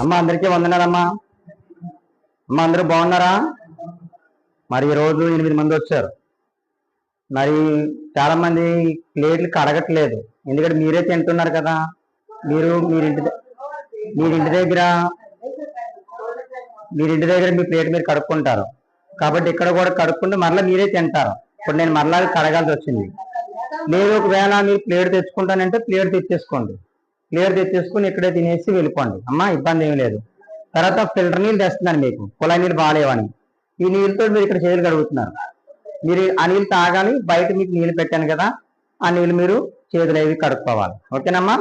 అమ్మ అందరికీ వందనాలమ్మా. అమ్మ అందరూ బాగున్నారా? మరి ఈరోజు 8 మంది వచ్చారు. మరి చాలా మంది ప్లేట్లు కడగట్లేదు, ఎందుకంటే మీరే తింటున్నారు కదా. మీరు మీరింటి దగ్గర మీ ప్లేట్ మీరు కడుక్కుంటారు కాబట్టి ఇక్కడ కూడా కడుక్కుంటే మరలా మీరే తింటారు. ఇప్పుడు నేను మరలా కడగాల్సి వచ్చింది. లేదు ఒకవేళ మీరు ప్లేట్ తెచ్చుకుంటానంటే ప్లేట్ తెచ్చేసుకుని ఇక్కడే తినేసి వెళ్ళిపోండి అమ్మా, ఇబ్బంది ఏమి లేదు. తర్వాత ఫిల్టర్ నీళ్ళు తెస్తున్నాను మీకు, కుళాయి నీళ్ళు బాగాలేవని. ఈ నీళ్ళతో మీరు ఇక్కడ చేతులు కడుగుతున్నారు. మీరు ఆ నీళ్ళు తాగాలి, బయట మీకు నీళ్ళు పెట్టాను కదా, ఆ నీళ్ళు మీరు చేతులు అవి కడుక్కోవాలి. ఓకేనమ్మా?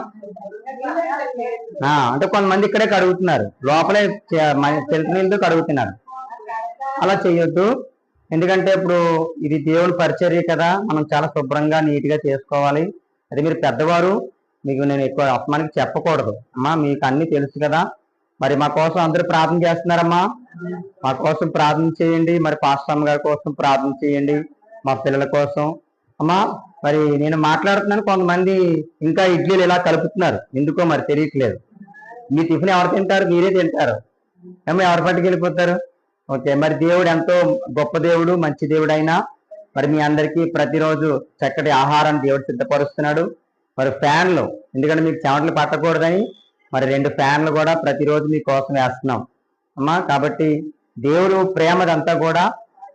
అంటే కొంతమంది ఇక్కడే కడుగుతున్నారు, లోపలే ఫిల్టర్ నీళ్ళతో కడుగుతున్నారు. అలా చేయొద్దు, ఎందుకంటే ఇప్పుడు ఇది దేవుని పరిచర్య కదా, మనం చాలా శుభ్రంగా నీట్గా చేసుకోవాలి. అది మీరు పెద్దవారు, మీకు నేను ఎక్కువ అపమానికి చెప్పకూడదు అమ్మా, మీకు అన్ని తెలుసు కదా. మరి మా కోసం అందరూ ప్రార్థన చేస్తున్నారమ్మా, మా కోసం ప్రార్థన చేయండి. మరి పాస్టర్ అమ్మ గారి కోసం ప్రార్థన చేయండి, మా పిల్లల కోసం అమ్మా. మరి నేను మాట్లాడుతున్నాను, కొంతమంది ఇంకా ఇడ్లీలు ఇలా కలుపుతున్నారు, ఎందుకో మరి తెలియట్లేదు. మీ టిఫిన్ ఎవరు తింటారు? మీరే తింటారు ఏమో, ఎవరు పట్టుకెళ్ళిపోతారు? ఓకే, మరి దేవుడు ఎంతో గొప్ప దేవుడు, మంచి దేవుడు అయినా మరి మీ అందరికీ ప్రతిరోజు చక్కటి ఆహారాన్ని దేవుడు సిద్ధపరుస్తున్నాడు. మరి ఫ్యాన్లు, ఎందుకంటే మీకు చెమటలు పట్టకూడదని మరి 2 ఫ్యాన్లు కూడా ప్రతిరోజు మీకోసం వేస్తున్నాం అమ్మా. కాబట్టి దేవుడు ప్రేమదంతా కూడా,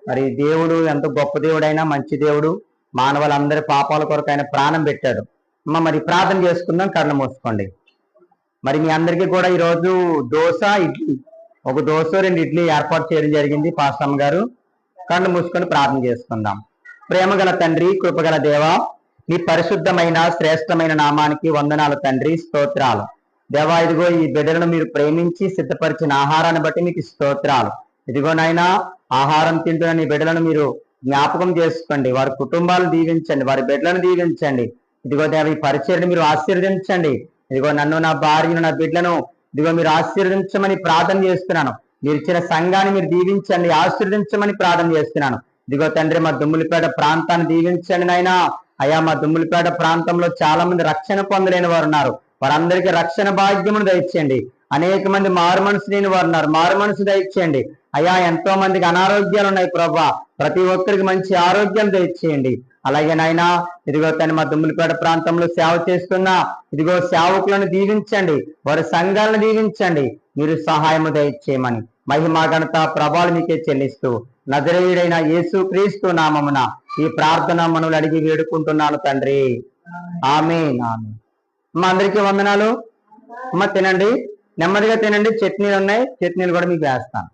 మరి దేవుడు ఎంతో గొప్ప దేవుడైనా మంచి దేవుడు, మానవులందరి పాపాల కొరకు ఆయన ప్రాణం పెట్టాడు అమ్మ. మరి ప్రార్థన చేసుకుందాం, కళ్ళు మూసుకోండి. మరి మీ అందరికీ కూడా ఈరోజు దోశ, ఇడ్లీ, ఒక దోశ 2 ఇడ్లీ ఏర్పాటు చేయడం జరిగింది. పాస్టర్ గారు కళ్ళు మూసుకొని ప్రార్థన చేసుకుందాం. ప్రేమగల తండ్రి, కృపగల దేవా, నీ పరిశుద్ధమైన శ్రేష్టమైన నామానికి వందనాలు తండ్రి, స్తోత్రాలు దేవా. ఇదిగో ఈ బిడ్డలను మీరు ప్రేమించి సిద్ధపరిచిన ఆహారాన్ని బట్టి మీకు స్తోత్రాలు. ఇదిగో నాయనా, ఆహారం తింటున్న నీ బిడ్డలను మీరు జ్ఞాపకం చేసుకోండి, వారి కుటుంబాలను దీవించండి, వారి బిడ్డలను దీవించండి. ఇదిగో దేవ, ఈ పరిచర్ని మీరు ఆశీర్వదించండి. ఇదిగో నన్ను, నా భార్యను, నా బిడ్డను ఇదిగో మీరు ఆశీర్వదించమని ప్రార్థన చేస్తున్నాను. మీరు ఇచ్చిన సంఘాన్ని మీరు దీవించండి, ఆశీర్వదించమని ప్రార్థన చేస్తున్నాను. ఇదిగో తండ్రి, మా దుమ్ములపేట ప్రాంతాన్ని దీవించండి నాయనా. అయ్యా, మా దుమ్ములపేట ప్రాంతంలో చాలా మంది రక్షణ పొందలేని వారు ఉన్నారు, వారందరికీ రక్షణ భాగ్యమును దయచేయండి. అనేక మంది మారు మనసు లేని వారు ఉన్నారు, మారు మనసు దయచేయండి. అయ్యా, ఎంతో మందికి అనారోగ్యాలు ఉన్నాయి ప్రభా, ప్రతి ఒక్కరికి మంచి ఆరోగ్యం దయచేయండి. అలాగే నాయనా, ఇదిగో తను మా దుమ్ములపేట ప్రాంతంలో సేవ చేస్తున్నా ఇదిగో సేవకులను దీవించండి, వారి సంఘాలను దీవించండి, మీరు సహాయము దయచేయమని మహిమా ఘనత ప్రభావాలు మీకే చెల్లిస్తూ నజరేయుడైన యేసు క్రీస్తు నామమున ఈ ప్రార్థన మనవులు అడిగి వేడుకుంటున్నాను తండ్రి, ఆమేన్. అమ్మ అందరికీ వందనాలు. అమ్మ తినండి, నెమ్మదిగా తినండి. చట్నీలు ఉన్నాయి, చట్నీలు కూడా మీకు వేస్తాను.